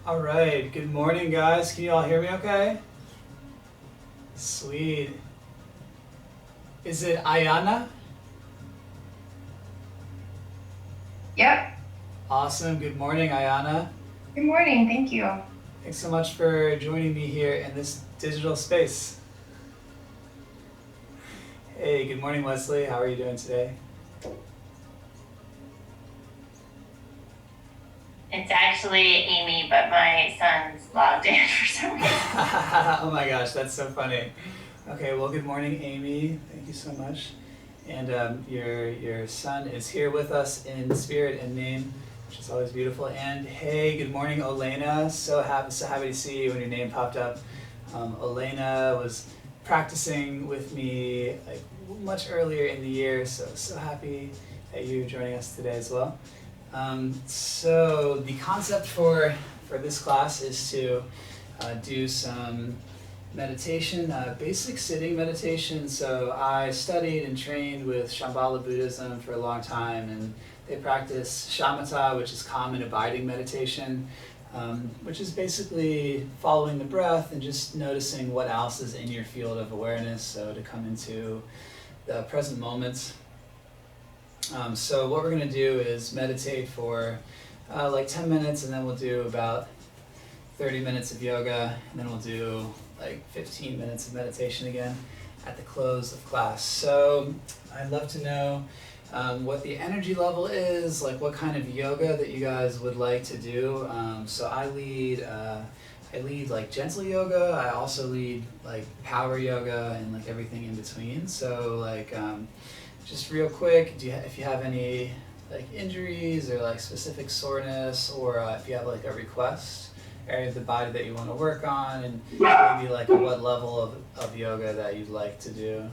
All right, good morning, guys. Can you all hear me okay? Sweet. Is it Ayana? Yep. Awesome. Good morning, Ayana. Good morning. Thank you. Thanks so much for joining me here in this digital space. Hey, good morning, Wesley. How are you doing today? It's actually Amy, but my son's logged in for some reason. Oh my gosh, that's so funny. Okay, well, good morning, Amy. Thank you so much. And your son is here with us in spirit and name, which is always beautiful. And hey, good morning, Elena. So happy to see you when your name popped up. Elena was practicing with me like much earlier in the year, so happy that you're joining us today as well. So the concept for this class is to do some meditation, basic sitting meditation. So I studied and trained with Shambhala Buddhism for a long time, and they practice shamatha, which is calm and abiding meditation, which is basically following the breath and just noticing what else is in your field of awareness, so to come into the present moment. So what we're going to do is meditate for like 10 minutes, and then we'll do about 30 minutes of yoga, and then we'll do like 15 minutes of meditation again at the close of class. So I'd love to know what the energy level is, like what kind of yoga that you guys would like to do. So I lead like gentle yoga. I also lead like power yoga and like everything in between. So like just real quick, if you have any like injuries or like specific soreness, or if you have like a request area of the body that you want to work on, and maybe like what level of yoga that you'd like to do.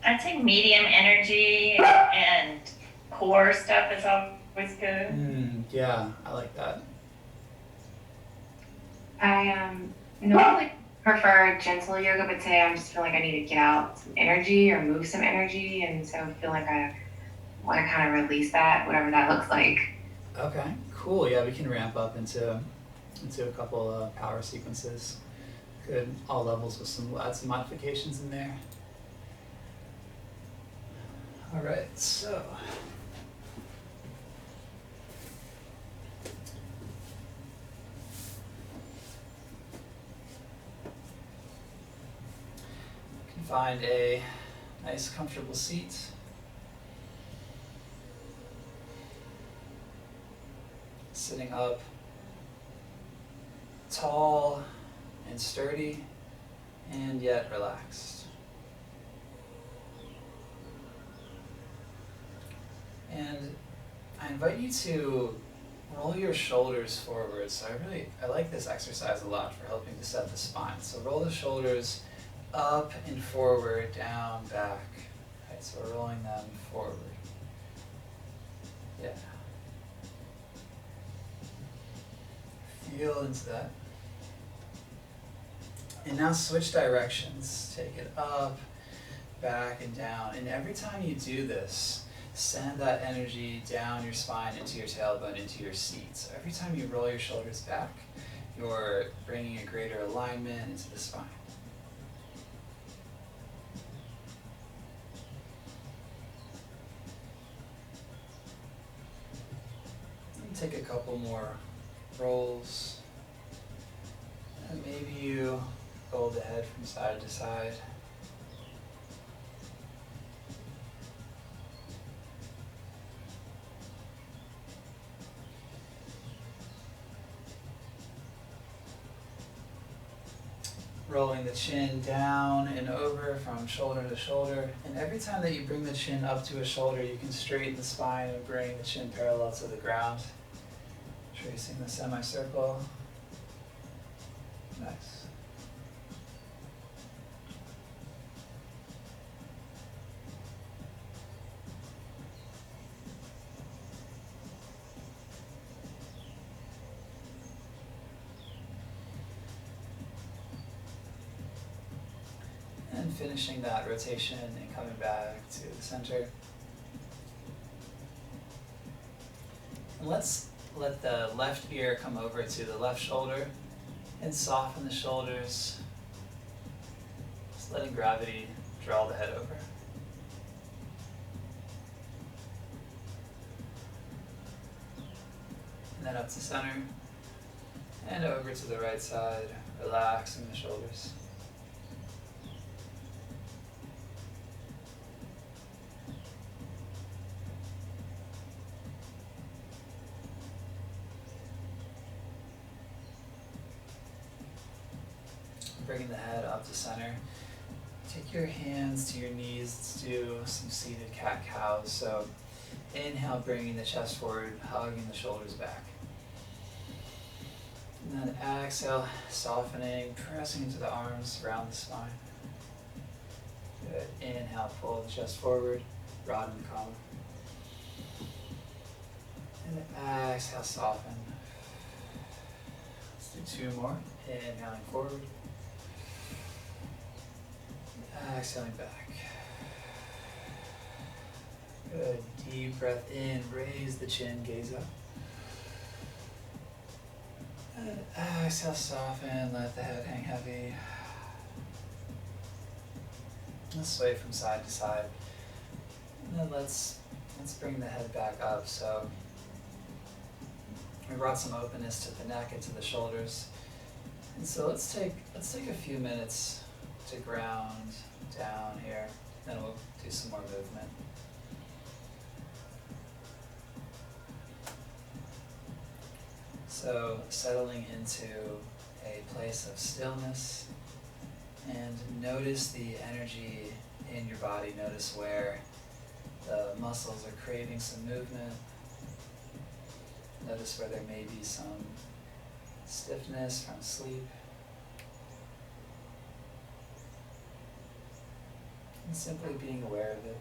I'd say medium energy and core stuff is always good. Yeah, I like that. I normally prefer gentle yoga, but today I just feel like I need to get out some energy or move some energy, and so I feel like I want to kind of release that, whatever that looks like. Okay, cool. Yeah, we can ramp up into a couple of power sequences. Good, all levels with add some modifications in there. All right, so you can find a nice comfortable seat. Sitting up tall and sturdy and yet relaxed. And I invite you to roll your shoulders forward. So I like this exercise a lot for helping to set the spine. So roll the shoulders up and forward, down, back. Right, so we're rolling them forward. Yeah. Feel into that. And now switch directions. Take it up, back, and down. And every time you do this, send that energy down your spine, into your tailbone, into your seat. So every time you roll your shoulders back, you're bringing a greater alignment into the spine. And take a couple more rolls. And maybe you fold the head from side to side. Rolling the chin down and over from shoulder to shoulder. And every time that you bring the chin up to a shoulder, you can straighten the spine and bring the chin parallel to the ground. Tracing the semicircle. Nice. And finishing that rotation and coming back to the center. And let's let the left ear come over to the left shoulder and soften the shoulders. Just letting gravity draw the head over. And then up to center and over to the right side, relaxing the shoulders. Bringing the head up to center. Take your hands to your knees. Let's do some seated cat-cows. So inhale, bringing the chest forward, hugging the shoulders back. And then exhale, softening, pressing into the arms around the spine. Good. Inhale, pull the chest forward, broaden the column. And then exhale, soften. Let's do 2 more. Inhaling forward. Exhaling back. Good. Deep breath in, raise the chin, gaze up. And exhale, soften, let the head hang heavy. Let's sway from side to side. And then let's bring the head back up. So we brought some openness to the neck and to the shoulders. And so let's take a few minutes to ground down here, then we'll do some more movement. So settling into a place of stillness, and notice the energy in your body. Notice where the muscles are craving some movement. Notice where there may be some stiffness from sleep. And simply being aware of it.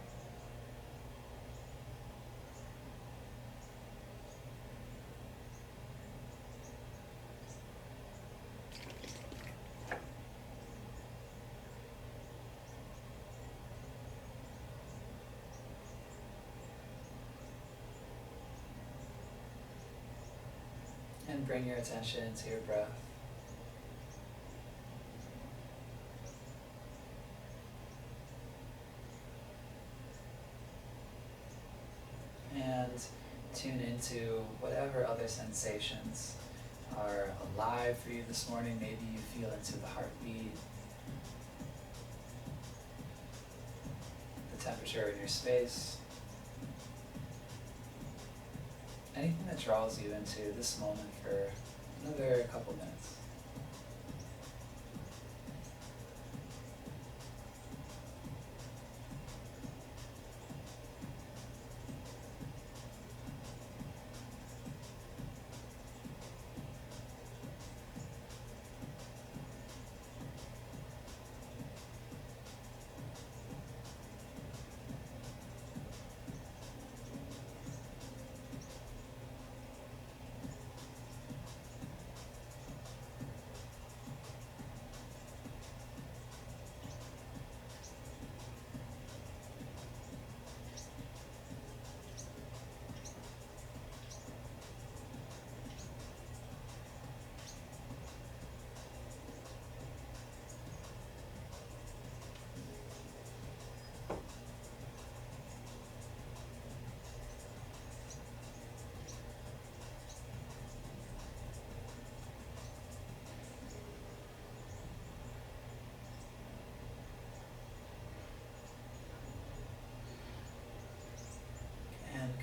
And bring your attention to your breath. And tune into whatever other sensations are alive for you this morning. Maybe you feel into the heartbeat, the temperature in your space, anything that draws you into this moment for another couple minutes.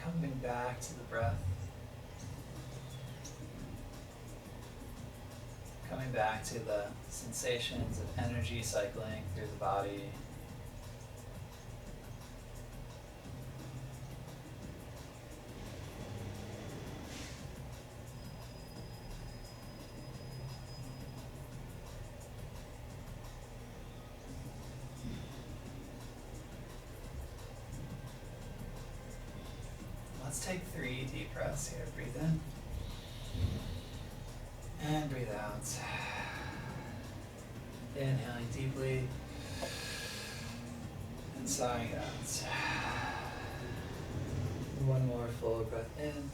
Coming back to the breath. Coming back to the sensations of energy cycling through the body. Let's take 3 deep breaths here. Breathe in. And breathe out. Inhaling deeply. And sighing out. One more full breath in.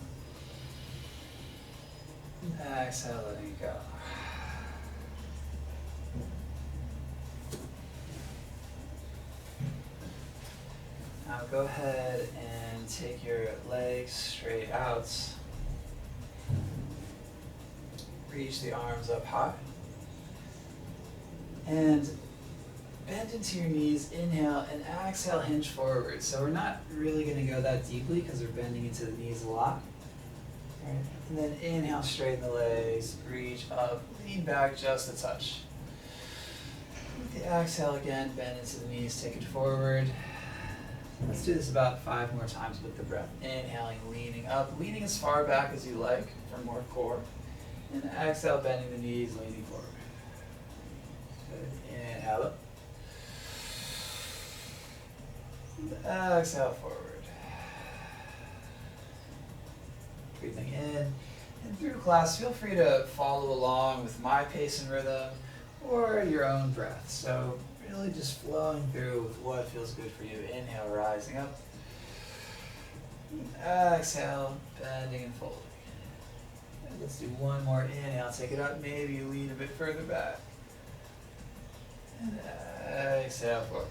Exhale, letting it go. Now go ahead and take your legs straight out. Reach the arms up high. And bend into your knees, inhale, and exhale, hinge forward. So we're not really going to go that deeply because we're bending into the knees a lot. All right. And then inhale, straighten the legs, reach up, lean back just a touch. With the exhale again, bend into the knees, take it forward. Let's do this about 5 more times with the breath. Inhaling, leaning up, leaning as far back as you like for more core. And exhale, bending the knees, leaning forward. Good. Inhale up. And exhale forward. Breathing in. And through class, feel free to follow along with my pace and rhythm or your own breath. So really just flowing through with what feels good for you. Inhale, rising up. Exhale, bending and folding. And let's do one more inhale. Take it up. Maybe you lean a bit further back. And exhale forward.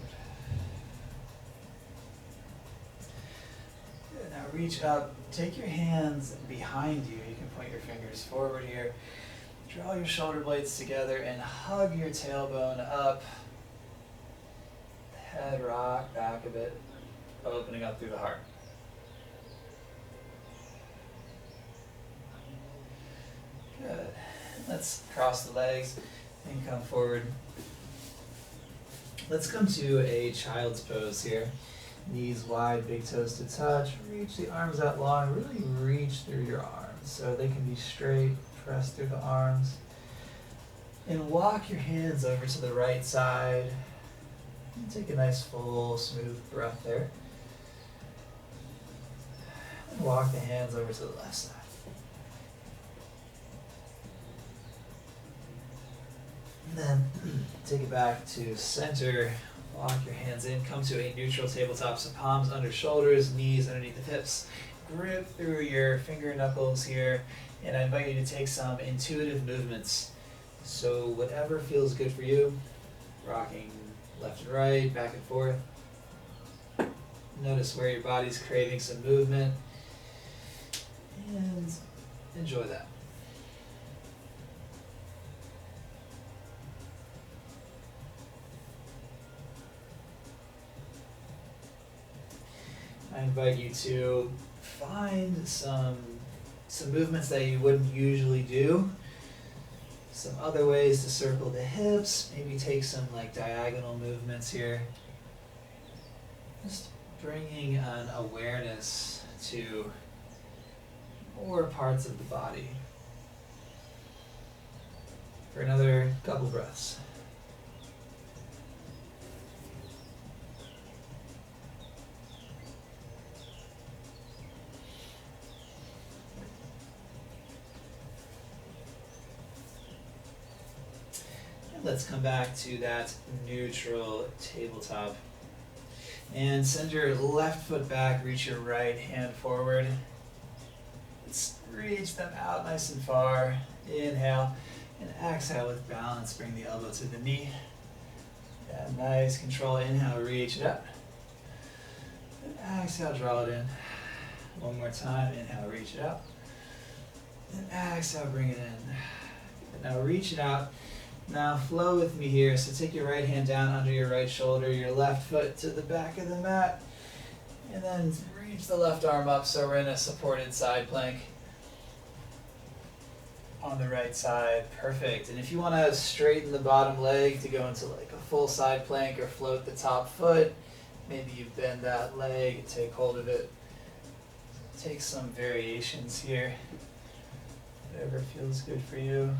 Good. Now reach up. Take your hands behind you. You can point your fingers forward here. Draw your shoulder blades together and hug your tailbone up. Head rock back a bit, opening up through the heart. Good. Let's cross the legs and come forward. Let's come to a child's pose here. Knees wide, big toes to touch. Reach the arms out long. Really reach through your arms so they can be straight. Press through the arms. And walk your hands over to the right side. And take a nice full, smooth breath there. And walk the hands over to the left side. And then take it back to center. Walk your hands in. Come to a neutral tabletop. So palms under shoulders, knees underneath the hips. Grip through your finger knuckles here. And I invite you to take some intuitive movements. So whatever feels good for you. Rocking left and right, back and forth. Notice where your body's craving some movement. And enjoy that. I invite you to find some movements that you wouldn't usually do. Some other ways to circle the hips. Maybe take some like diagonal movements here. Just bringing an awareness to more parts of the body. For another couple breaths. Let's come back to that neutral tabletop. And send your left foot back, reach your right hand forward. Let's reach them out nice and far. Inhale and exhale with balance. Bring the elbow to the knee. Yeah, nice control. Inhale, reach it up. And exhale, draw it in. One more time. Inhale, reach it up. And exhale, bring it in. Now reach it out. Now flow with me here. So take your right hand down under your right shoulder, your left foot to the back of the mat, and then reach the left arm up so we're in a supported side plank on the right side. Perfect. And if you want to straighten the bottom leg to go into like a full side plank or float the top foot, maybe you bend that leg, take hold of it. Take some variations here. Whatever feels good for you.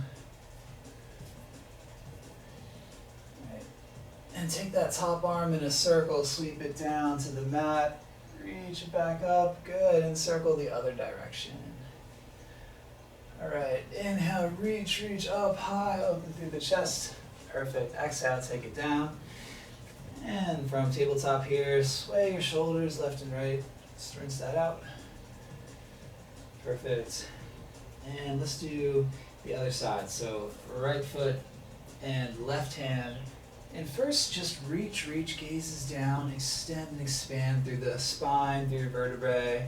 And take that top arm in a circle, sweep it down to the mat, reach it back up, good, and circle the other direction. All right, inhale, reach up high, open through the chest. Perfect, exhale, take it down. And from tabletop here, sway your shoulders left and right. Just rinse that out. Perfect. And let's do the other side. So right foot and left hand. And first just reach, gazes down, extend and expand through the spine, through your vertebrae.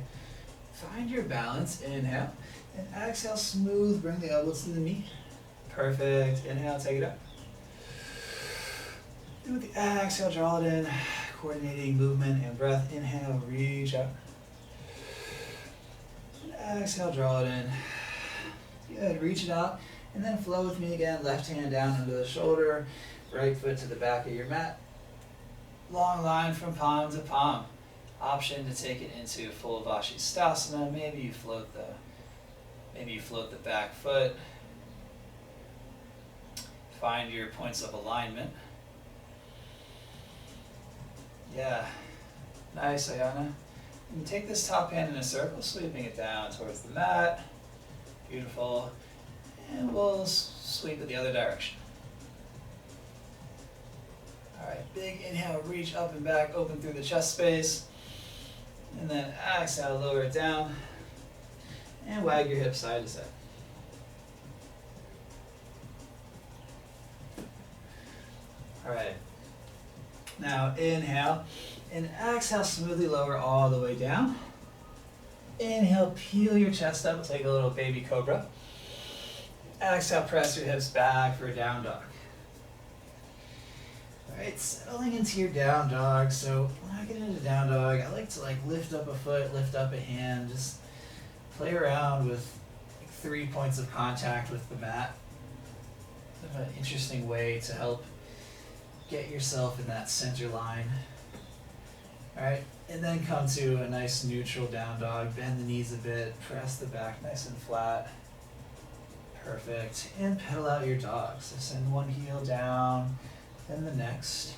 Find your balance, inhale. And exhale, smooth, bring the elbows to the knee. Perfect, inhale, take it up. And with the exhale, draw it in, coordinating movement and breath. Inhale, reach up. And exhale, draw it in. Good, reach it out. And then flow with me again, left hand down under the shoulder, right foot to the back of your mat. Long line from palm to palm. Option to take it into full Vashisthasana. Maybe you float the back foot. Find your points of alignment. Yeah, nice, Ayana. And take this top hand in a circle, sweeping it down towards the mat. Beautiful. And we'll sweep it the other direction. Alright, big inhale, reach up and back, open through the chest space. And then exhale, lower it down. And wag your hips side to side. Alright. Now inhale and exhale, smoothly lower all the way down. Inhale, peel your chest up, take a little baby cobra. Exhale, press your hips back for a down dog. Alright, settling into your down dog. So when I get into down dog, I like to lift up a foot, lift up a hand, just play around with 3 points of contact with the mat. Kind of an interesting way to help get yourself in that center line. Alright, and then come to a nice neutral down dog. Bend the knees a bit, press the back nice and flat. Perfect. And pedal out your dog. So send one heel down, then the next.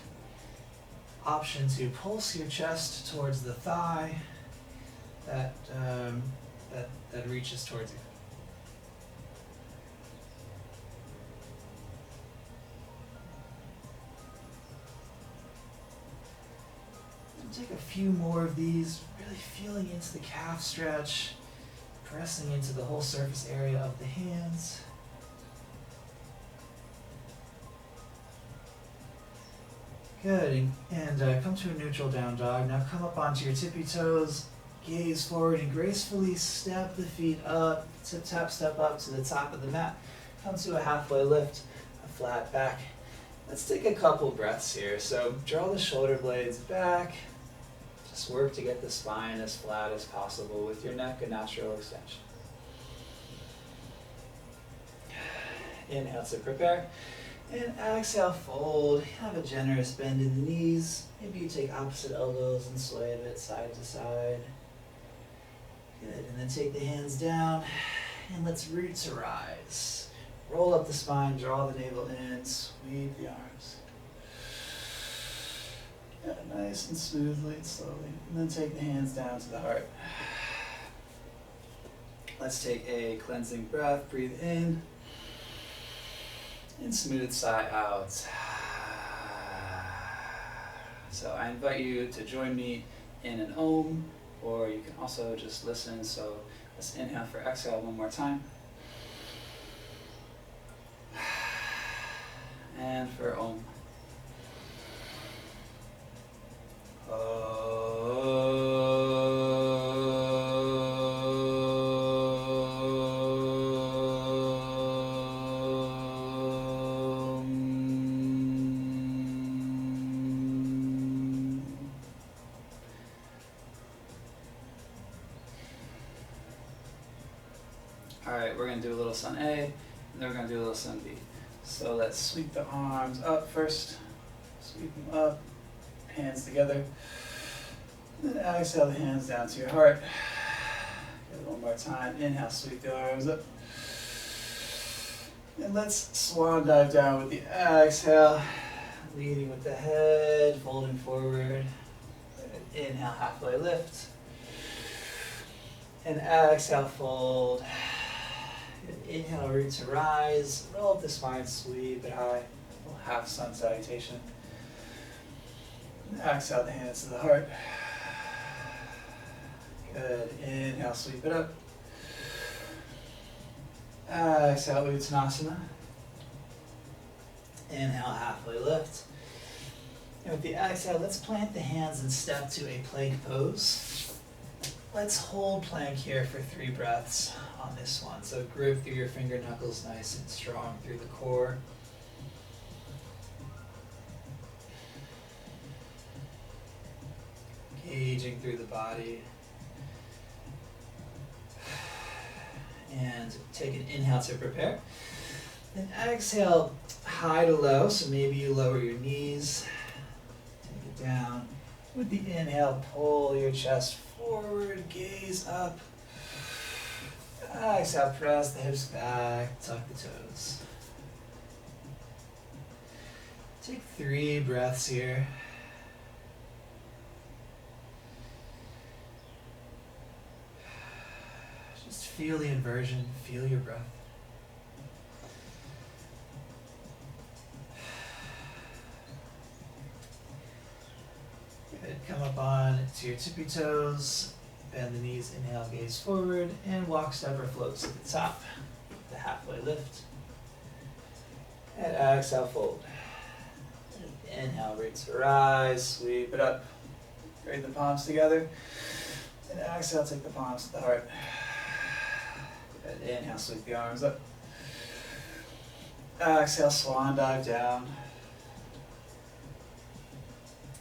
Option to pulse your chest towards the thigh that reaches towards you. Take a few more of these, really feeling into the calf stretch, pressing into the whole surface area of the hands. Good, and come to a neutral down dog. Now come up onto your tippy toes, gaze forward and gracefully step the feet up, tip tap step up to the top of the mat. Come to a halfway lift, a flat back. Let's take a couple breaths here. So draw the shoulder blades back. Just work to get the spine as flat as possible with your neck, a natural extension. Inhale to prepare. And exhale, fold. Have a generous bend in the knees. Maybe you take opposite elbows and sway a bit side to side. Good, and then take the hands down. And let's root to rise. Roll up the spine, draw the navel in, sweep the arms. Yeah, nice and smoothly and slowly. And then take the hands down to the heart. Let's take a cleansing breath. Breathe in. And smooth sigh out. So I invite you to join me in an Om, or you can also just listen. So let's inhale for exhale one more time. And for Om. Alright, we're going to do a little sun A, and then we're going to do a little sun B. So let's sweep the arms up first. Sweep them up, hands together. And then exhale the hands down to your heart. Get it one more time. Inhale, sweep the arms up. And let's swan dive down with the exhale. Leading with the head, folding forward. Inhale, halfway lift. And exhale, fold. Inhale, root to rise. Roll up the spine, sweep it high. Little half sun salutation. And exhale the hands to the heart. Good. Inhale, sweep it up. Exhale, Uttanasana. Inhale, halfway lift. And with the exhale, let's plant the hands and step to a plank pose. Let's hold plank here for 3 breaths on this one. So grip through your finger knuckles nice and strong through the core. Engaging through the body. And take an inhale to prepare. Then exhale, high to low, so maybe you lower your knees. Take it down. With the inhale, pull your chest forward, gaze up. Exhale, press the hips back, tuck the toes. Take 3 breaths here. Just feel the inversion, feel your breath. Good. Come up on to your tippy toes, bend the knees, inhale, gaze forward, and walk, step, or floats to the top. The halfway lift. And exhale, fold. And inhale, raise to rise, sweep it up. Bring the palms together. And exhale, take the palms to the heart. And inhale, sweep the arms up. Exhale, swan dive down.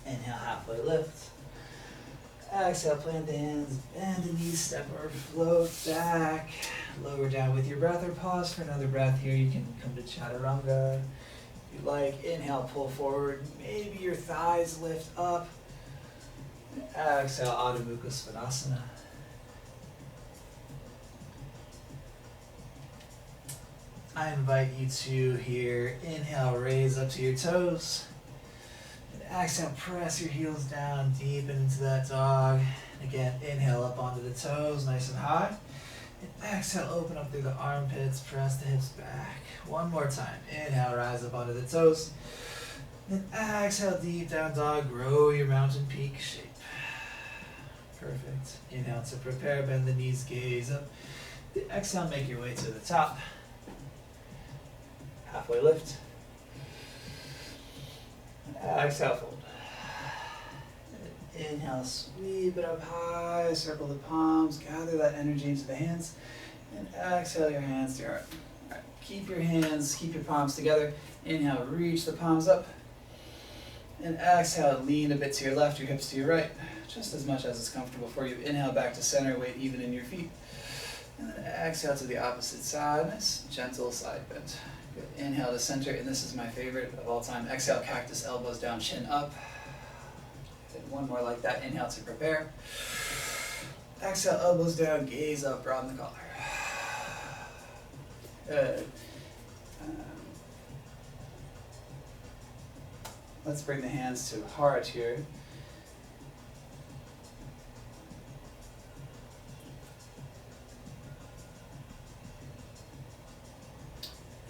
Inhale, halfway lift. Exhale, plant the hands, bend the knees, step or float back. Lower down with your breath or pause for another breath here. You can come to Chaturanga if you like. Inhale, pull forward. Maybe your thighs lift up. Exhale, Adho Mukha Svanasana. I invite you to here, inhale, raise up to your toes. And exhale, press your heels down deep into that dog. And again, inhale up onto the toes, nice and high. And exhale, open up through the armpits, press the hips back. One more time. Inhale, rise up onto the toes. Then exhale, deep down dog, grow your mountain peak shape. Perfect. Inhale to prepare, bend the knees, gaze up. Then exhale, make your way to the top. Halfway lift. Exhale, fold. Inhale, sweep it up high, circle the palms, gather that energy into the hands, and exhale your hands to your heart. All right. Keep your hands, keep your palms together. Inhale, reach the palms up. And exhale, lean a bit to your left, your hips to your right, just as much as is comfortable for you. Inhale back to center, weight even in your feet. And then exhale to the opposite side, nice gentle side bend. Good. Inhale to center, and this is my favorite of all time. Exhale, cactus, elbows down, chin up. And one more like that. Inhale to prepare. Exhale, elbows down, gaze up, broaden the collar. Good. Let's bring the hands to heart here.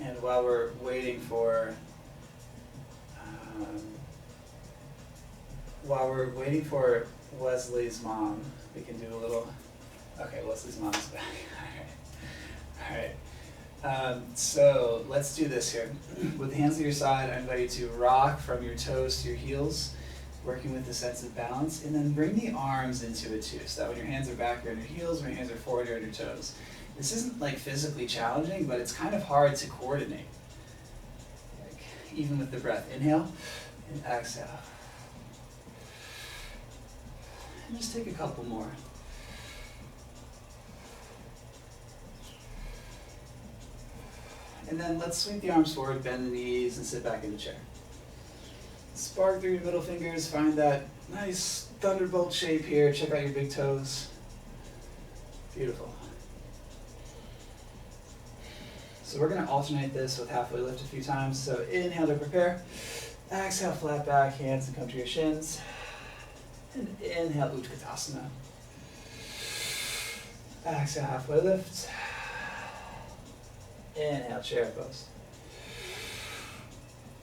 And while we're waiting for Wesley's mom, we can do a little. Okay, Wesley's mom's back. All right. So let's do this here. With the hands at your side, I invite you to rock from your toes to your heels, working with a sense of balance, and then bring the arms into it too. So that when your hands are back, you're on your heels, when your hands are forward, you're on your toes. This isn't like physically challenging, but it's kind of hard to coordinate. Like, even with the breath. Inhale and exhale. And just take a couple more. And then let's sweep the arms forward, bend the knees, and sit back in the chair. Spark through your middle fingers, find that nice thunderbolt shape here. Check out your big toes. Beautiful. So we're going to alternate this with halfway lift a few times. So inhale to prepare. Exhale, flat back, hands and come to your shins. And inhale, Utkatasana. Exhale, halfway lift. Inhale, chair pose.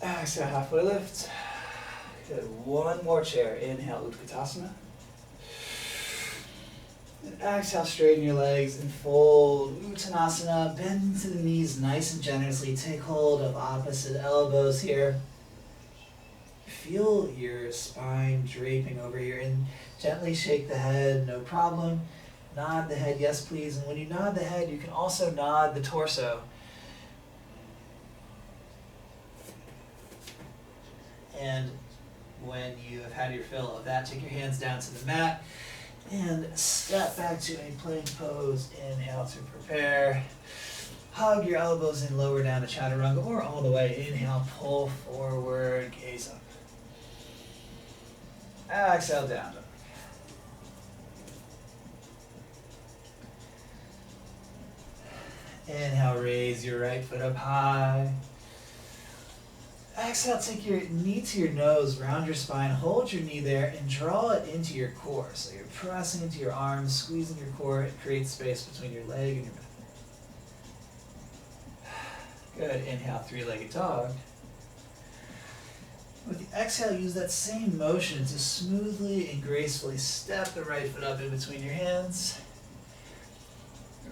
Exhale, halfway lift. Good. One more chair. Inhale, Utkatasana. And Exhale, straighten your legs and fold. Uttanasana, bend into the knees nice and generously. Take hold of opposite elbows here. Feel your spine draping over here and gently shake the head, no problem. Nod the head, yes please. And when you nod the head, you can also nod the torso. And when you have had your fill of that, take your hands down to the mat and step back to a plank pose. Inhale to prepare. Hug your elbows and lower down to chaturanga or all the way. Inhale, pull forward, gaze up. Exhale, down dog. Inhale, raise your right foot up high. Exhale, take your knee to your nose, round your spine, hold your knee there, and draw it into your core. So you're pressing into your arms, squeezing your core, it creates space between your leg and your back. Good, inhale, three-legged dog. With the exhale, use that same motion to smoothly and gracefully step the right foot up in between your hands.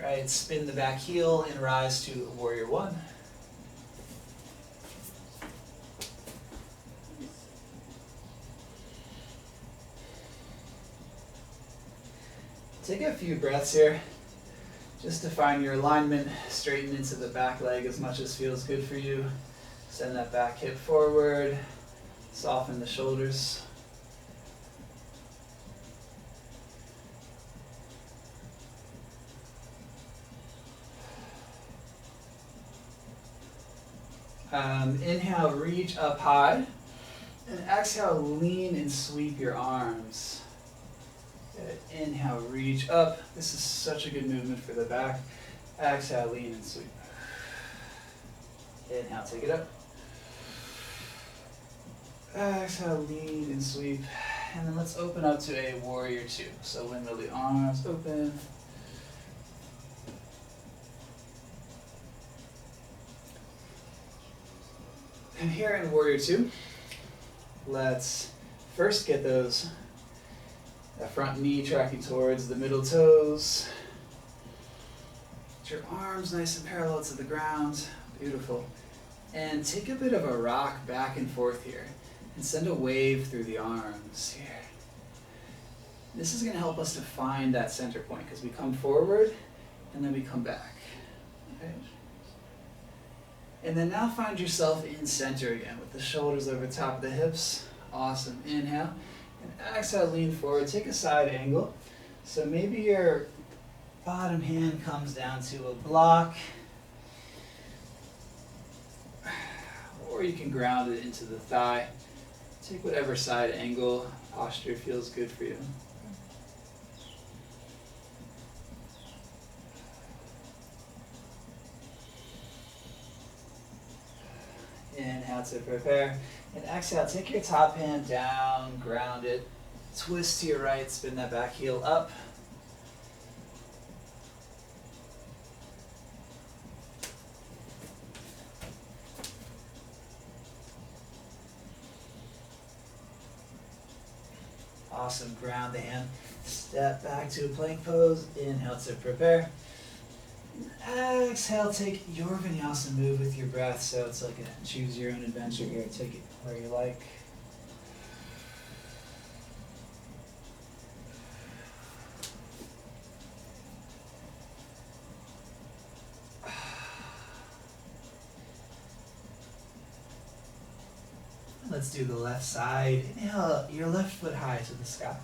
Right, spin the back heel and rise to warrior one. Take a few breaths here, just to find your alignment. Straighten into the back leg as much as feels good for you. Send that back hip forward. Soften the shoulders. Inhale, reach up high. And exhale, lean and sweep your arms. Good. Inhale, reach up. This is such a good movement for the back. Exhale, lean and sweep. Inhale, take it up. Exhale, lean and sweep. And then let's open up to a warrior two. So windmill the arms open. And here in warrior two, let's first get that front knee tracking towards the middle toes. Get your arms nice and parallel to the ground. Beautiful. And take a bit of a rock back and forth here. And send a wave through the arms here. This is going to help us to find that center point because we come forward and then we come back. Okay? And then now find yourself in center again with the shoulders over top of the hips. Awesome. Inhale. And exhale, lean forward. Take a side angle. So maybe your bottom hand comes down to a block. Or you can ground it into the thigh. Take whatever side angle, posture feels good for you. Inhale to prepare. And exhale, take your top hand down, ground it. Twist to your right, spin that back heel up. Awesome, ground the hand. Step back to a plank pose. Inhale to prepare. Exhale, take your vinyasa move with your breath. So it's like a choose your own adventure here. Take it where you like. Let's do the left side. Inhale, your left foot high to the sky.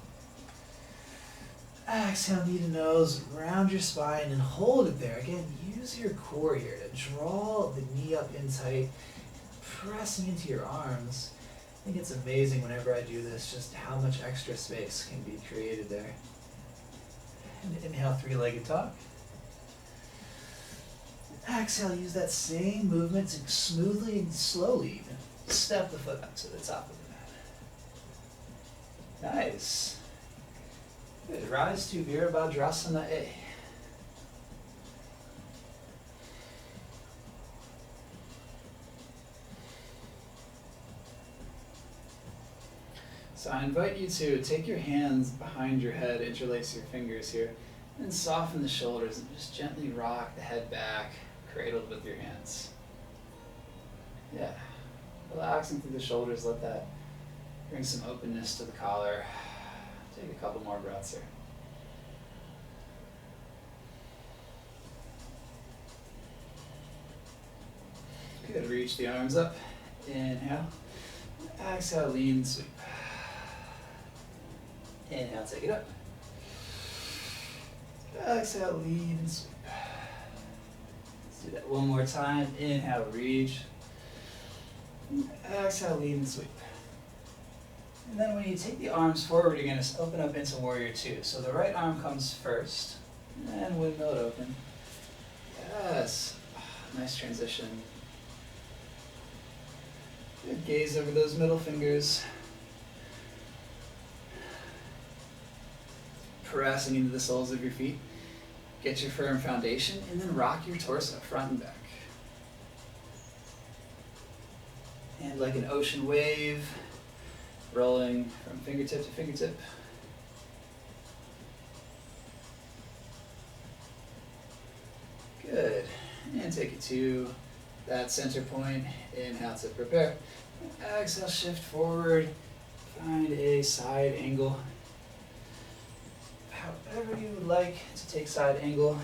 Exhale, knee to nose, round your spine and hold it there. Again, use your core here to draw the knee up in tight, pressing into your arms. I think it's amazing whenever I do this, just how much extra space can be created there. And inhale, three-legged dog. Exhale, use that same movement to smoothly and slowly step the foot up to the top of the mat. Nice. Good. Rise to Virabhadrasana A. So I invite you to take your hands behind your head, interlace your fingers here, And soften the shoulders and just gently rock the head back, cradled with your hands. Yeah. Relaxing through the shoulders, let that bring some openness to the collar. Take a couple more breaths here. Good, reach the arms up. Inhale. Exhale, lean, sweep. Inhale, take it up. Exhale, lean and sweep. Let's do that one more time. Inhale, reach. Exhale, lean and sweep. And then when you take the arms forward, you're going to open up into Warrior Two. So the right arm comes first, and windmill it open. Yes. Nice transition. Good, gaze over those middle fingers. Pressing into the soles of your feet. Get your firm foundation, and then rock your torso front and back. And like an ocean wave, rolling from fingertip to fingertip. Good. And take it to that center point. Inhale to prepare. Exhale, shift forward. Find a side angle. However you would like to take side angle.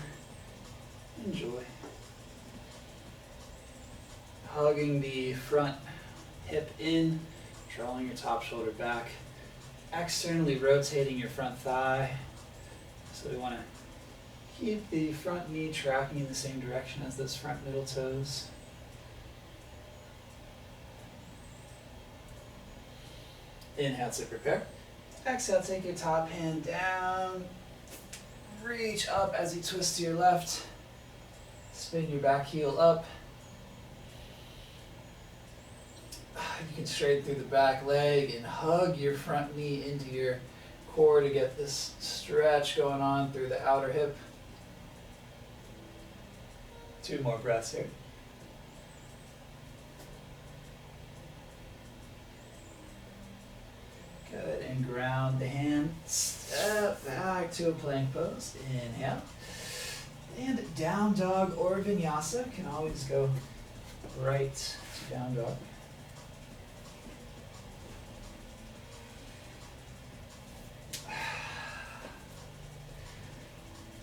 Enjoy. Hugging the front hip in, drawing your top shoulder back, externally rotating your front thigh. So we want to keep the front knee tracking in the same direction as those front middle toes. Inhale to prepare. Exhale, take your top hand down. Reach up as you twist to your left. Spin your back heel up. You can straighten through the back leg and hug your front knee into your core to get this stretch going on through the outer hip. 2 more breaths here. Good, and ground the hand. Step back to a plank pose. Inhale. And down dog or vinyasa. Can always go right to down dog.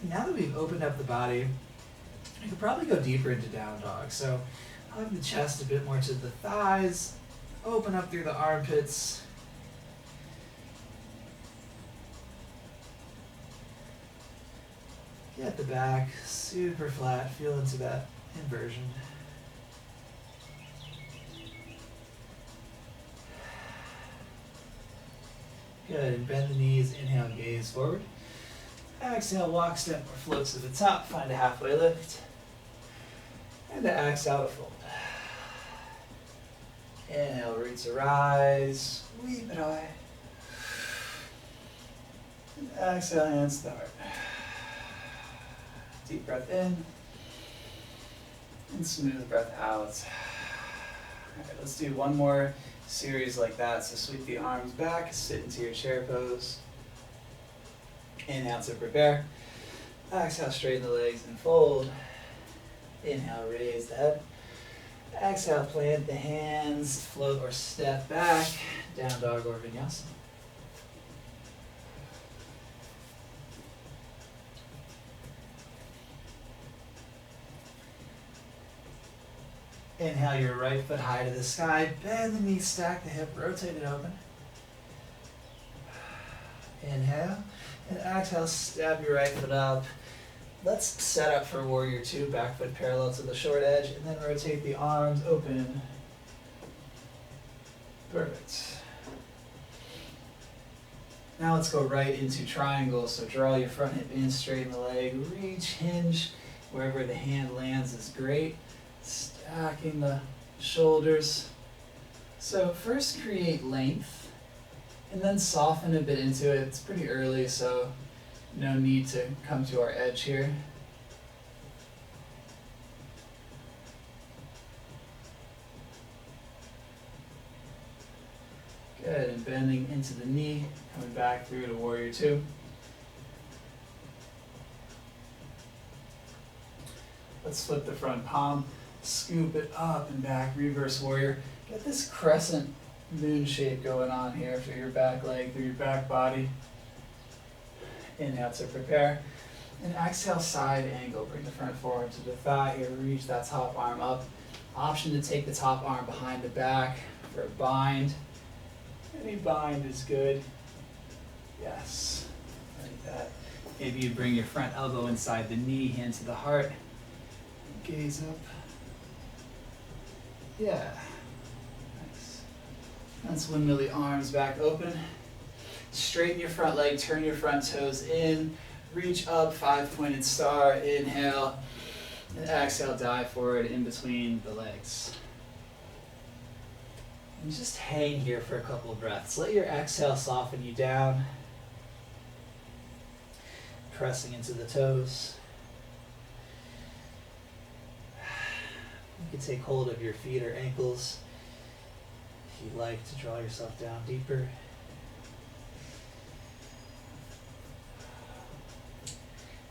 Now that we've opened up the body, we could probably go deeper into down dog. So hug the chest a bit more to the thighs, open up through the armpits. Get the back super flat, feel into that inversion. Good, and bend the knees, inhale, gaze forward. Exhale, walk, step, or float to the top, find a halfway lift. And exhale to fold. Inhale, root to rise, sweep it away. And exhale, hands to the heart. Deep breath in. And smooth breath out. Alright, let's do one more series like that. So sweep the arms back, sit into your chair pose. Inhale to prepare. Exhale, straighten the legs and fold. Inhale, raise the head. Exhale, plant the hands, float or step back, down dog or vinyasa. Inhale your right foot high to the sky, bend the knee, stack the hip, rotate it open. Inhale, and exhale, step your right foot up. Let's set up for Warrior Two, back foot parallel to the short edge, and then rotate the arms open. Perfect. Now let's go right into triangle. So draw your front hip in, straighten the leg, reach, hinge. Wherever the hand lands is great. Stacking the shoulders. So first create length, and then soften a bit into it. It's pretty early, so no need to come to our edge here. Good, and bending into the knee, coming back through to Warrior Two. Let's flip the front palm, scoop it up and back, reverse warrior. Get this crescent moon shape going on here for your back leg, through your back body. Inhale to prepare. And exhale, side angle. Bring the front forearm to the thigh here. Reach that top arm up. Option to take the top arm behind the back for a bind. Any bind is good. Yes, like that. Maybe you bring your front elbow inside the knee, hand to the heart. Gaze up. Yeah. Nice. Let's windmill the arms back open. Straighten your front leg, turn your front toes in. Reach up, 5-pointed star. Inhale. And exhale, dive forward in between the legs. And just hang here for a couple of breaths. Let your exhale soften you down. Pressing into the toes. You can take hold of your feet or ankles if you'd like to draw yourself down deeper.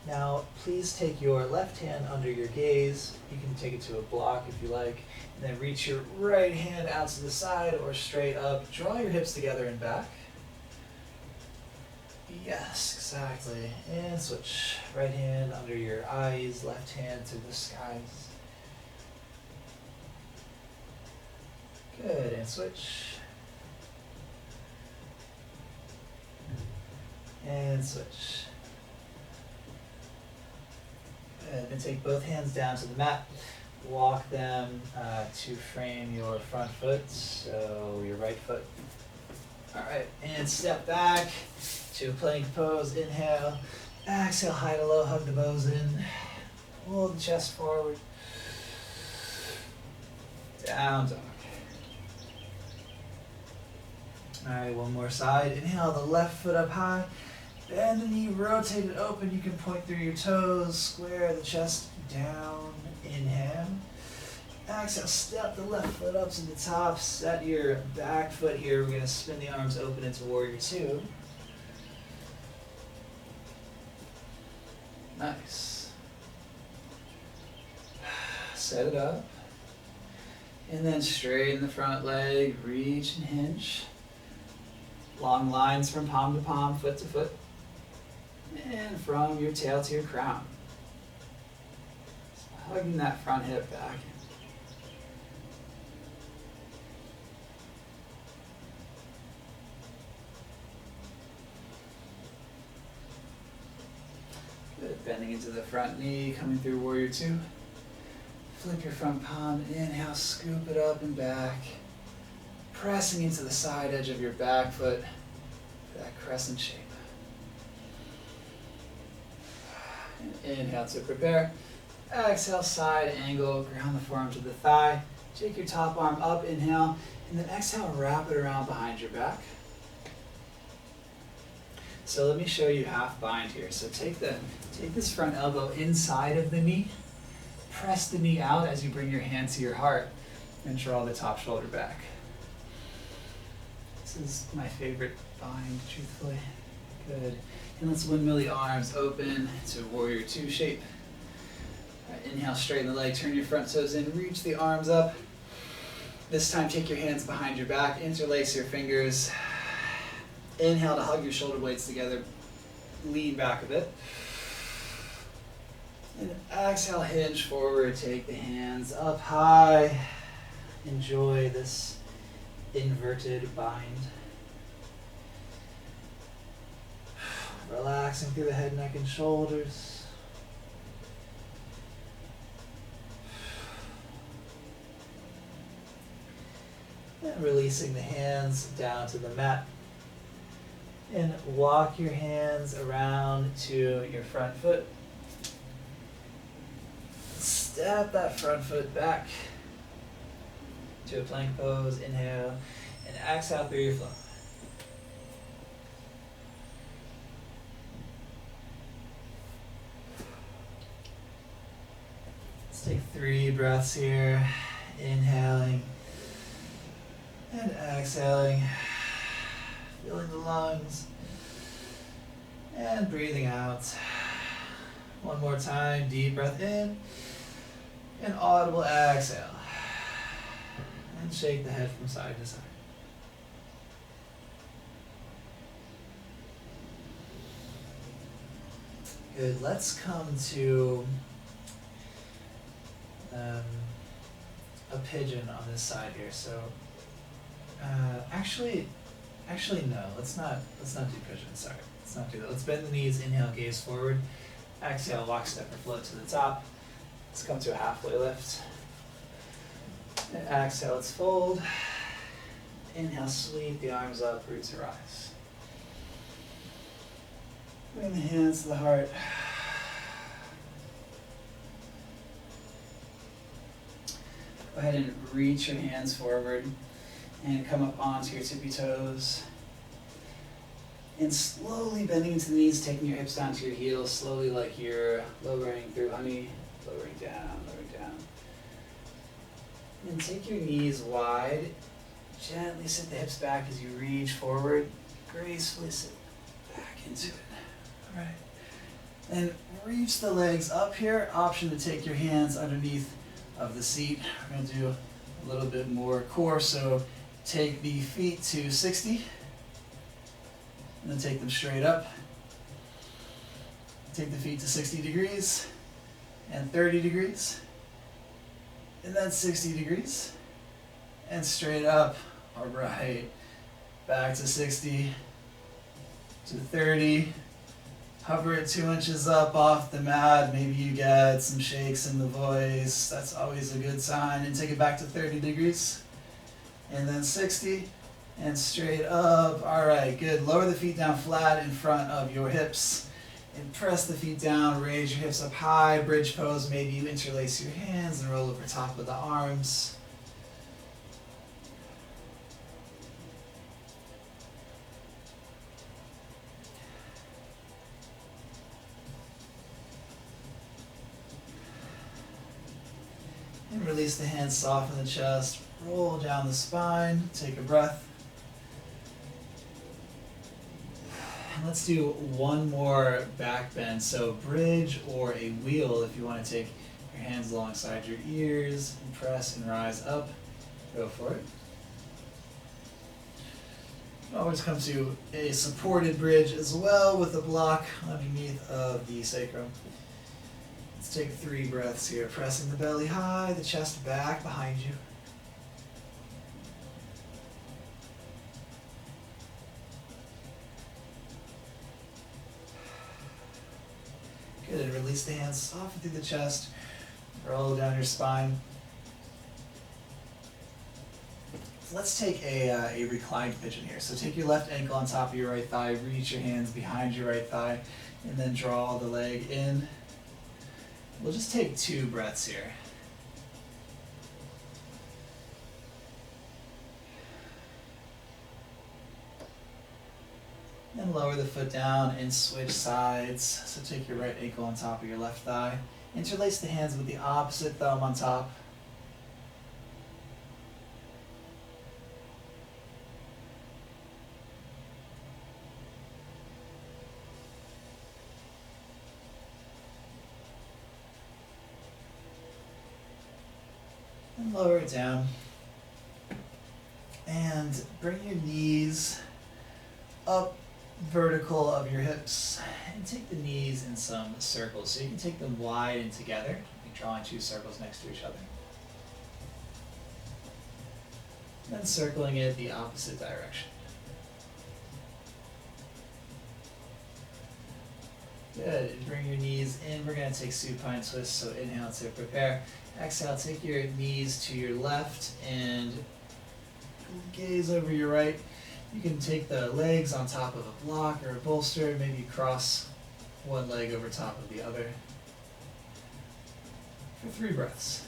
Now, please take your left hand under your gaze. You can take it to a block if you like. And then reach your right hand out to the side or straight up. Draw your hips together and back. Yes, exactly. And switch. Right hand under your eyes, left hand to the skies. Good, and switch. And switch. Good, then take both hands down to the mat. Walk them to frame your front foot, so your right foot. All right, and step back to plank pose. Inhale, exhale, high to low, hug the bows in. Hold the chest forward. Down dog. All right, one more side. Inhale, the left foot up high. Bend the knee, rotate it open. You can point through your toes, square the chest down. Inhale. Exhale, step the left foot up to the top. Set your back foot here. We're going to spin the arms open into Warrior Two. Nice. Set it up. And then straighten the front leg, reach and hinge. Long lines from palm to palm, foot to foot. And from your tail to your crown. So hugging that front hip back. Good, bending into the front knee, coming through Warrior Two. Flip your front palm, inhale, scoop it up and back. Pressing into the side edge of your back foot for that crescent shape. Inhale to prepare. Exhale, side angle, ground the forearm to the thigh. Take your top arm up, inhale, and then exhale, wrap it around behind your back. So let me show you half bind here. So take this front elbow inside of the knee. Press the knee out as you bring your hand to your heart and draw the top shoulder back. This is my favorite bind, truthfully. Good. And let's windmill the arms open to Warrior Two shape. All right, inhale, straighten the leg, turn your front toes in, reach the arms up. This time take your hands behind your back, interlace your fingers. Inhale to hug your shoulder blades together, lean back a bit. And exhale, hinge forward, take the hands up high. Enjoy this inverted bind. Relaxing through the head, neck, and shoulders. And releasing the hands down to the mat. And walk your hands around to your front foot. Step that front foot back to a plank pose. Inhale and exhale through your flow. Let's take 3 breaths here. Inhaling and exhaling. Filling the lungs and breathing out. One more time, deep breath in An audible exhale. And shake the head from side to side. Good. Let's come to a pigeon on this side here. So, actually, no. Let's not do pigeon. Sorry, let's not do that. Let's bend the knees. Inhale, gaze forward. Exhale, walk, step, or float to the top. Let's come to a halfway lift. And exhale, let's fold. Inhale, sweep the arms up, roots rise. Bring the hands to the heart. Go ahead and reach your hands forward and come up onto your tippy toes. And slowly bending into the knees, taking your hips down to your heels, slowly like you're lowering through honey, lowering down, lowering down. And take your knees wide. Gently sit the hips back as you reach forward. Gracefully sit back into it. All right. And reach the legs up here. Option to take your hands underneath of the seat. We're going to do a little bit more core. So take the feet to 60. And then take them straight up. Take the feet to 60 degrees. And 30 degrees. And then 60 degrees. And straight up. All right. Back to 60. To 30. Hover it 2 inches up off the mat. Maybe you get some shakes in the voice. That's always a good sign. And take it back to 30 degrees. And then 60. And straight up. All right, good. Lower the feet down flat in front of your hips. And press the feet down. Raise your hips up high. Bridge pose. Maybe you interlace your hands and roll over top of the arms. And release the hands, soften the chest, roll down the spine, take a breath. And let's do one more back bend. So bridge or a wheel if you want to take your hands alongside your ears and press and rise up. Go for it. You can always come to a supported bridge as well with a block underneath of the sacrum. Let's take 3 breaths here, pressing the belly high, the chest back behind you. Good, and release the hands, soften through the chest, roll down your spine. So let's take a reclined pigeon here. So take your left ankle on top of your right thigh, reach your hands behind your right thigh, and then draw the leg in. We'll just take 2 breaths here. And lower the foot down and switch sides. So take your right ankle on top of your left thigh. Interlace the hands with the opposite thumb on top. And lower it down. And bring your knees up vertical of your hips. And take the knees in some circles. So you can take them wide and together. Like drawing 2 circles next to each other. And then circling it the opposite direction. Good. And bring your knees in. We're going to take supine twist. So inhale to prepare. Exhale, take your knees to your left and gaze over your right. You can take the legs on top of a block or a bolster. Maybe cross one leg over top of the other. For 3 breaths.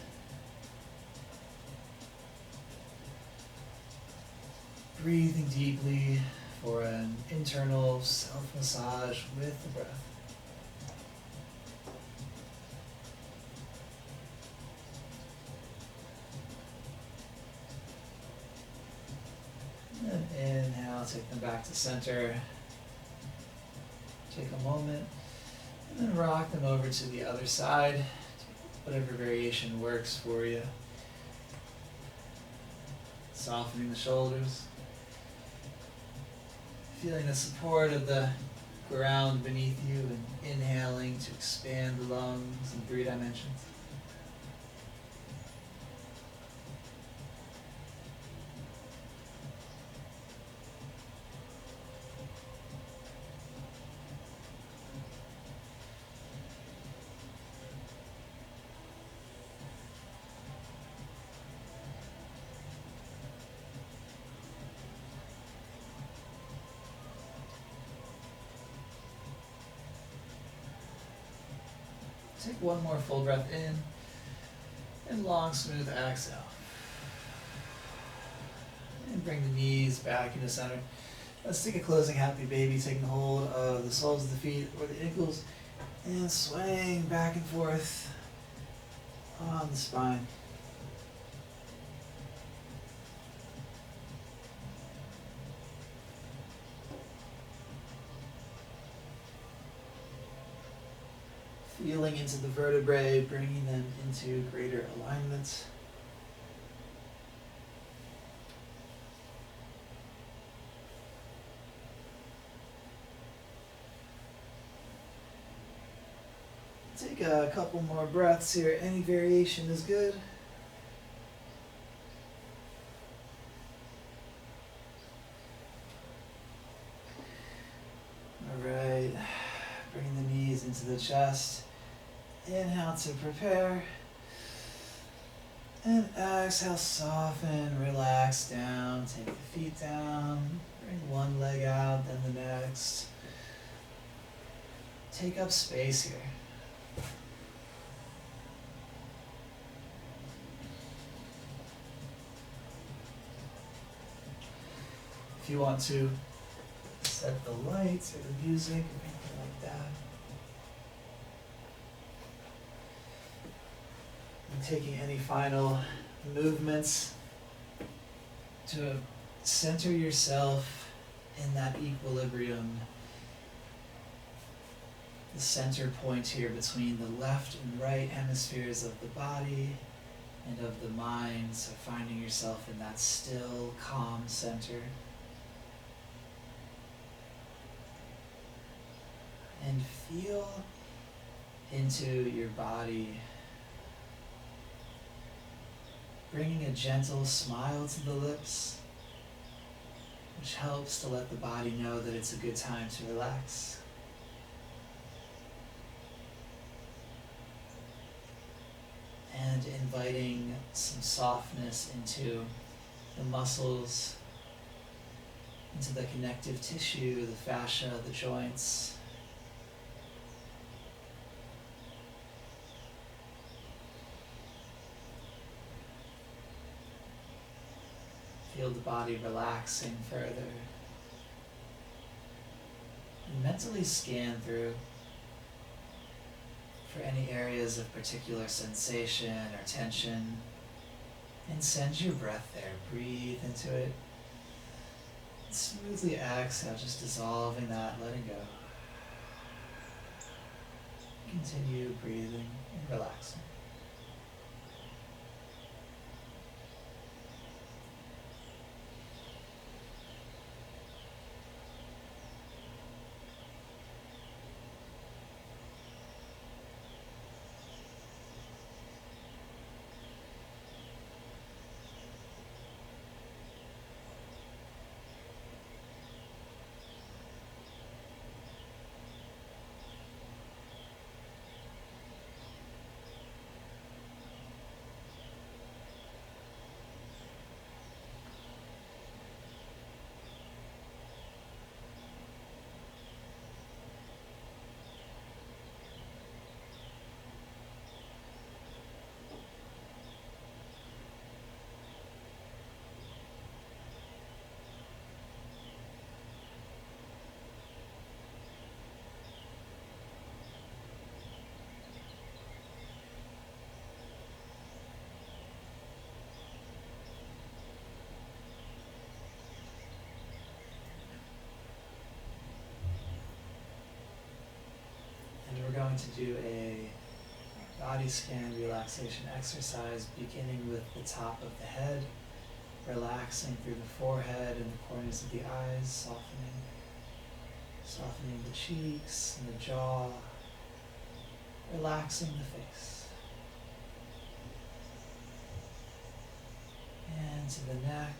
Breathing deeply for an internal self-massage with the breath. And inhale, take them back to center. Take a moment, and then rock them over to the other side. whatever variation works for you. Softening the shoulders. Feeling the support of the ground beneath you and inhaling to expand the lungs in 3 dimensions. Take one more full breath in and long, smooth exhale. And bring the knees back into center. Let's take a closing happy baby, taking hold of the soles of the feet or the ankles and swaying back and forth on the spine. Feeling into the vertebrae, bringing them into greater alignment. Take a couple more breaths here. Any variation is good. All right. Bring the knees into the chest. Inhale to prepare. And exhale, soften, relax down. Take the feet down. Bring one leg out, then the next. Take up space here. If you want to set the lights or the music or anything like that. And taking any final movements to center yourself in that equilibrium. The center point here between the left and right hemispheres of the body and of the mind. So finding yourself in that still, calm center. And feel into your body, bringing a gentle smile to the lips, which helps to let the body know that it's a good time to relax. And inviting some softness into the muscles, into the connective tissue, the fascia, the joints. Feel the body relaxing further. And mentally scan through for any areas of particular sensation or tension. And send your breath there. Breathe into it. And smoothly exhale, just dissolving that, letting go. Continue breathing and relaxing. And we're going to do a Body scan relaxation exercise, beginning with the top of the head, relaxing through the forehead and the corners of the eyes, softening the cheeks and the jaw, relaxing the face. And to the neck,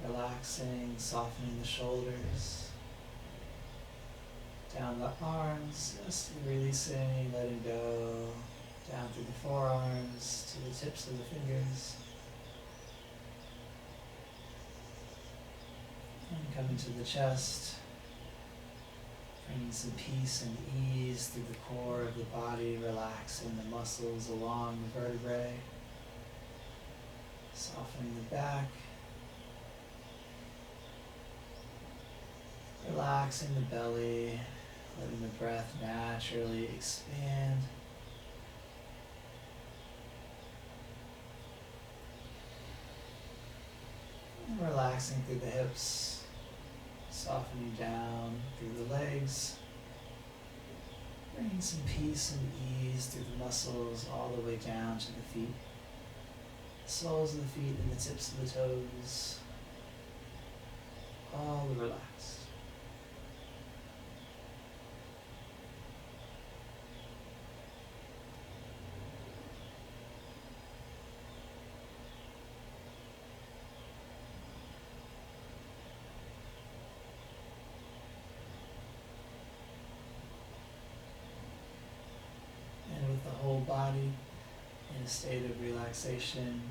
relaxing, softening the shoulders, down the arms, just releasing, letting go, down through the forearms to the tips of the fingers. And coming to the chest, bringing some peace and ease through the core of the body, relaxing the muscles along the vertebrae, softening the back, relaxing the belly, letting the breath naturally expand. And relaxing through the hips, softening down through the legs, bringing some peace and ease through the muscles all the way down to the feet, the soles of the feet and the tips of the toes, all relaxed. And with the whole body in a state of relaxation,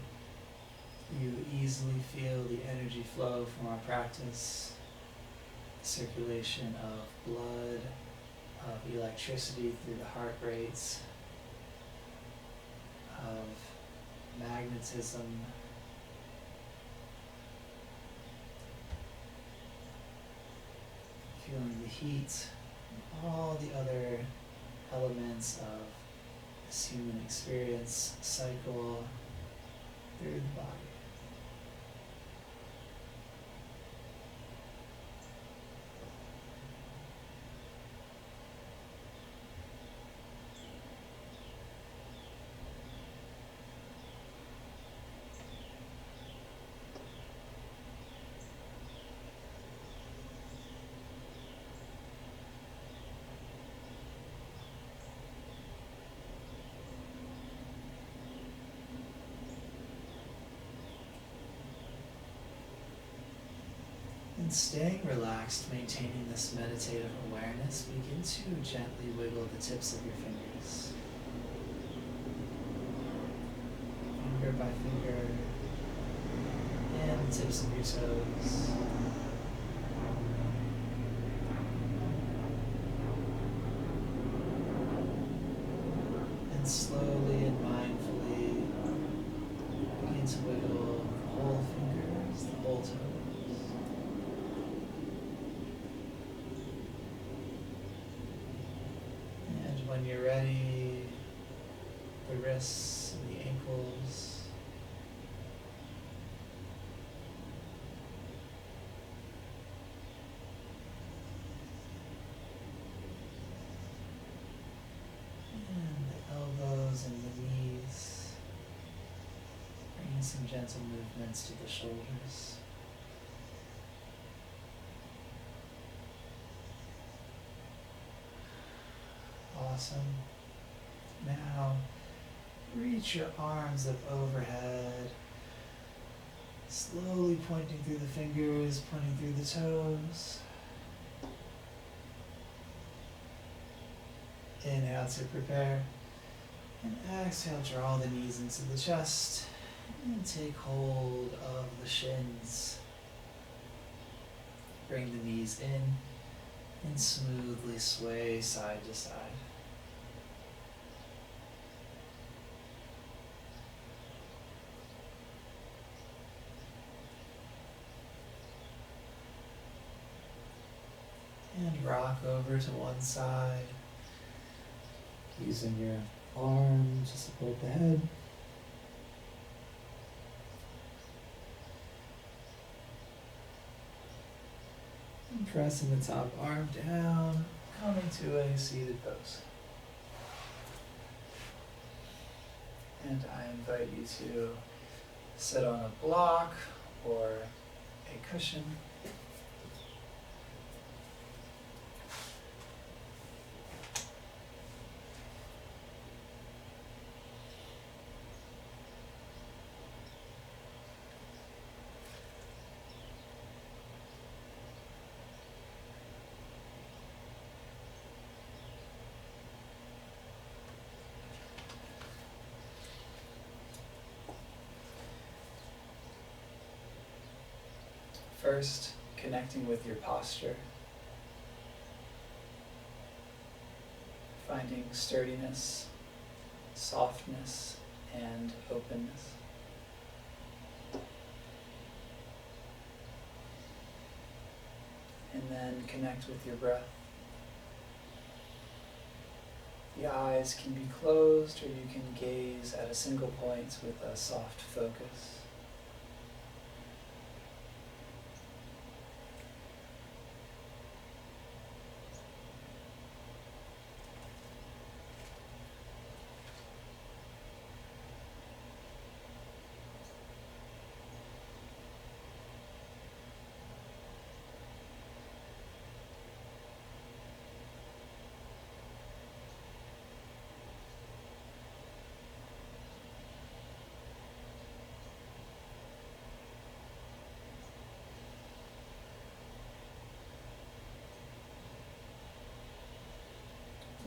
you easily feel the energy flow from our practice, circulation of blood, of electricity through the heart rates, of magnetism, feeling the heat, and all the other elements of this human experience cycle through the body. And staying relaxed, maintaining this meditative awareness, begin to gently wiggle the tips of your fingers, finger by finger, and the tips of your toes. And slowly and mindfully begin to wiggle the whole fingers, the whole toes. When you're ready, the wrists and the ankles. And the elbows and the knees. Bringing some gentle movements to the shoulders. Awesome. Now, reach your arms up overhead, slowly pointing through the fingers, pointing through the toes. Inhale to prepare, and exhale, draw the knees into the chest, and take hold of the shins. Bring the knees in, and smoothly sway side to side. And rock over to one side, using your arm to support the head. And pressing the top arm down, coming to a seated pose. And I invite you to sit on a block or a cushion. First, connecting with your posture, finding sturdiness, softness, and openness. And then connect with your breath. The eyes can be closed, or you can gaze at a single point with a soft focus.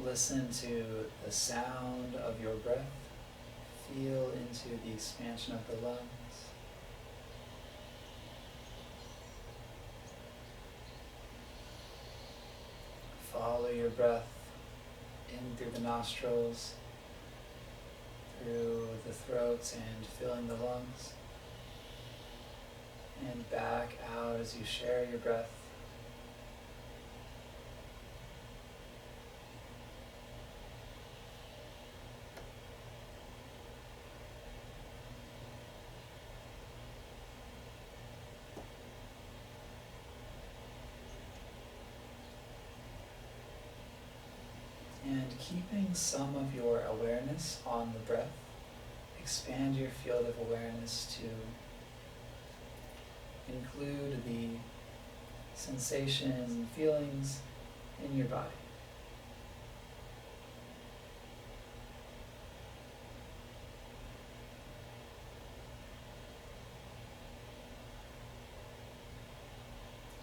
Listen to the sound of your breath. Feel into the expansion of the lungs. Follow your breath in through the nostrils, through the throat, and filling the lungs. And back out as you share your breath. And keeping some of your awareness on the breath, expand your field of awareness to include the sensations and feelings in your body.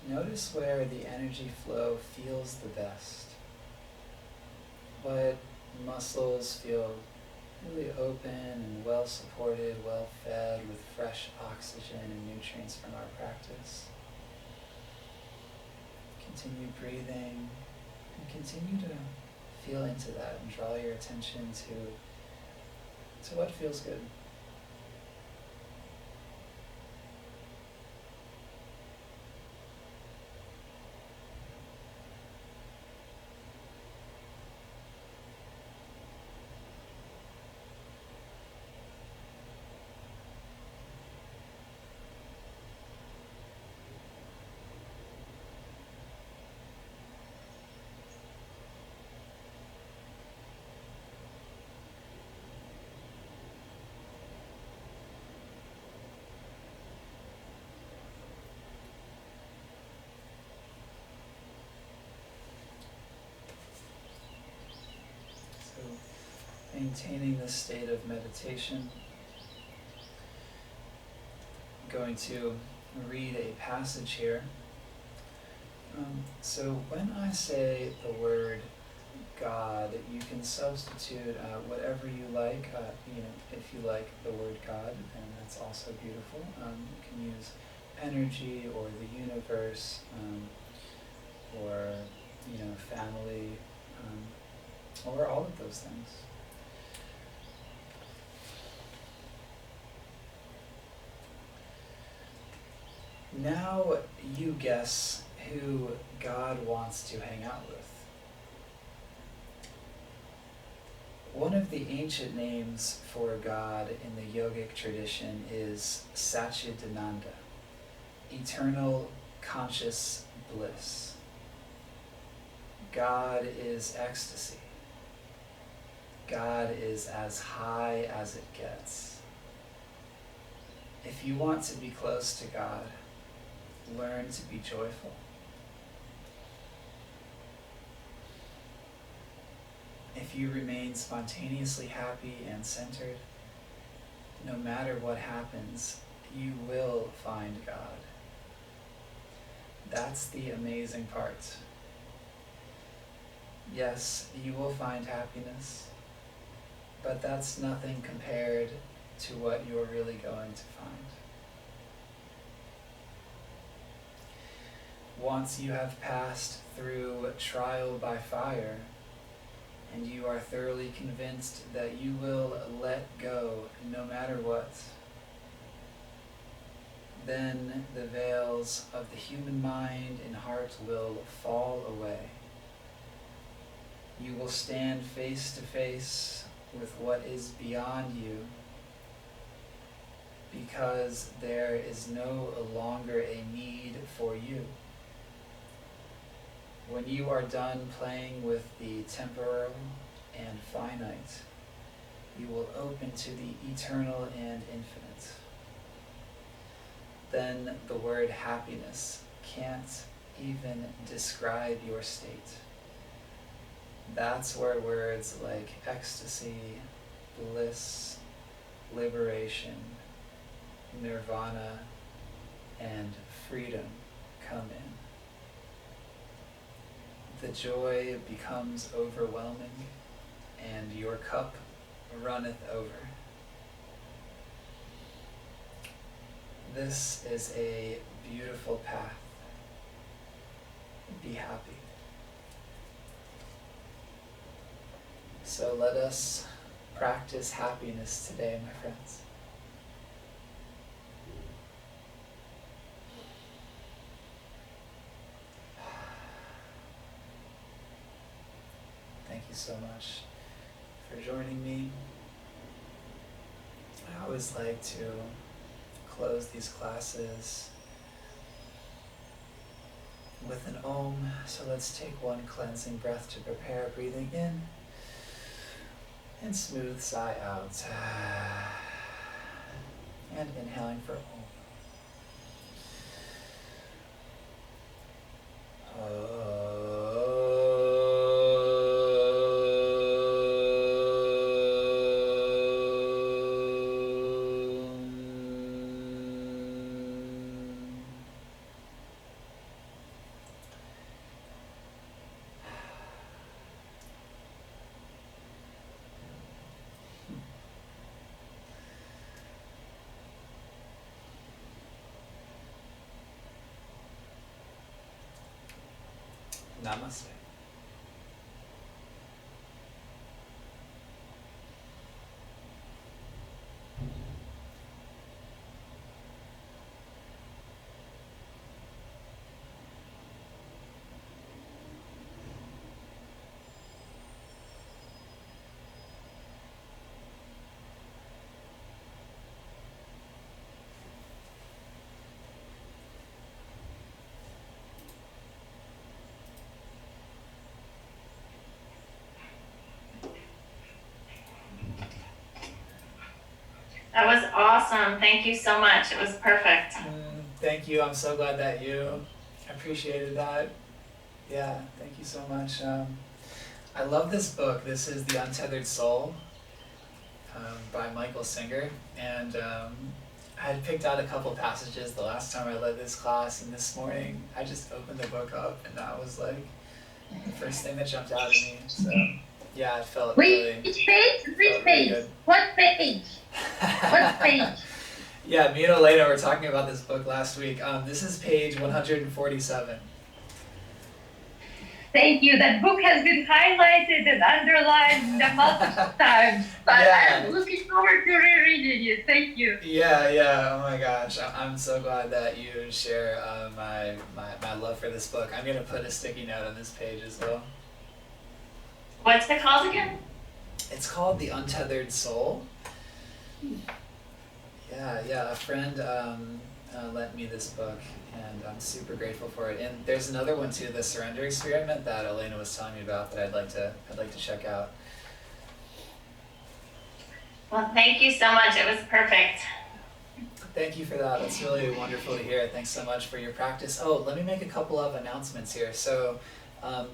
Notice where the energy flow feels the best. What muscles feel really open and well supported, well fed with fresh oxygen and nutrients from our practice. Continue breathing and continue to feel into that and draw your attention to what feels good. Maintaining this state of meditation, I'm going to read a passage here. So when I say the word God, you can substitute whatever you like. If you like the word God, and that's also beautiful. You can use energy or the universe, or family, or all of those things. Now you guess who God wants to hang out with. One of the ancient names for God in the yogic tradition is Satchidananda, eternal conscious bliss. God is ecstasy. God is as high as it gets. If you want to be close to God, learn to be joyful. If you remain spontaneously happy and centered, no matter what happens, you will find God. That's the amazing part. Yes, you will find happiness, but that's nothing compared to what you're really going to find. Once you have passed through trial by fire, and you are thoroughly convinced that you will let go no matter what, then the veils of the human mind and heart will fall away. You will stand face to face with what is beyond you, because there is no longer a need for you. When you are done playing with the temporal and finite, you will open to the eternal and infinite. Then the word happiness can't even describe your state. That's where words like ecstasy, bliss, liberation, nirvana, and freedom come in. The joy becomes overwhelming, and your cup runneth over. This is a beautiful path. Be happy. So let us practice happiness today, my friends. Thank you so much for joining me. I always like to close these classes with an Om. So let's take one cleansing breath to prepare, breathing in and smooth sigh out. And inhaling for Om. Namaste. That was awesome. Thank you so much. It was perfect. Thank you. I'm so glad that you appreciated that. Yeah, thank you so much. I love this book. This is The Untethered Soul by Michael Singer. And I had picked out a couple passages the last time I led this class, and this morning I just opened the book up, and that was like the first thing that jumped out at me. So yeah, it felt really. Which page? Which really page? good. What page? What page? Yeah, me and Elena were talking about this book last week. This is page 147. Thank you. That book has been highlighted and underlined multiple times, but Yeah. I'm looking forward to rereading it. Thank you. Yeah, oh my gosh. I'm so glad that you share my love for this book. I'm going to put a sticky note on this page as well. What's it called again? It's called The Untethered Soul. Yeah, a friend lent me this book, and I'm super grateful for it. And there's another one too, The Surrender Experiment, that Elena was telling me about, that I'd like to check out. Well, thank you so much. It was perfect. Thank you for that. That's really wonderful to hear. Thanks so much for your practice. Oh, let me make a couple of announcements here. So,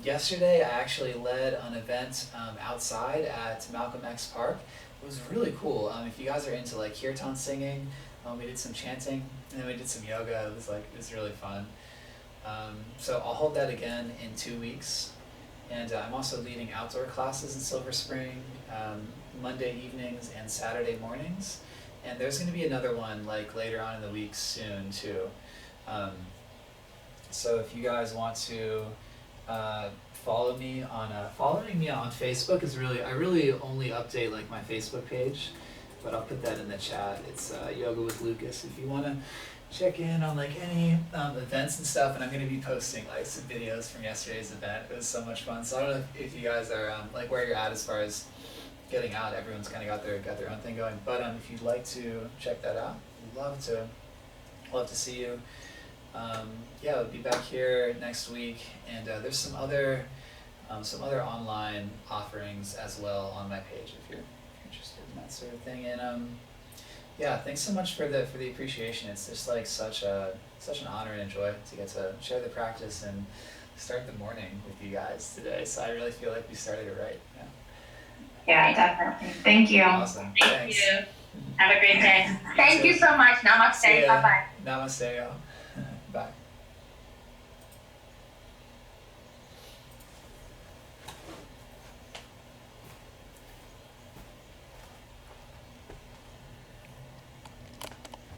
yesterday I actually led an event outside at Malcolm X Park. It was really cool. If you guys are into like kirtan singing, we did some chanting and then we did some yoga. It was really fun. So I'll hold that again in 2 weeks. And I'm also leading outdoor classes in Silver Spring, Monday evenings and Saturday mornings. And there's going to be another one like later on in the week soon too. So if you guys want to following me on Facebook is I really only update like my Facebook page, but I'll put that in the chat. It's Yoga with Lucas if you want to check in on like any events and stuff. And I'm going to be posting like some videos from yesterday's event. It was so much fun. So I don't know if you guys are like where you're at as far as getting out. Everyone's kind of got their own thing going. But if you'd like to check that out, we'd love to see you. Yeah, we'll be back here next week, and there's some other online offerings as well on my page if you're interested in that sort of thing. And yeah, thanks so much for the appreciation. It's just like such an honor and a joy to get to share the practice and start the morning with you guys today. So I really feel like we started it right. Yeah, definitely. Thank you. Awesome. Thank Thanks. you. Have a great day. Thank you so much. See Namaste. ya. Bye bye. Namaste, y'all.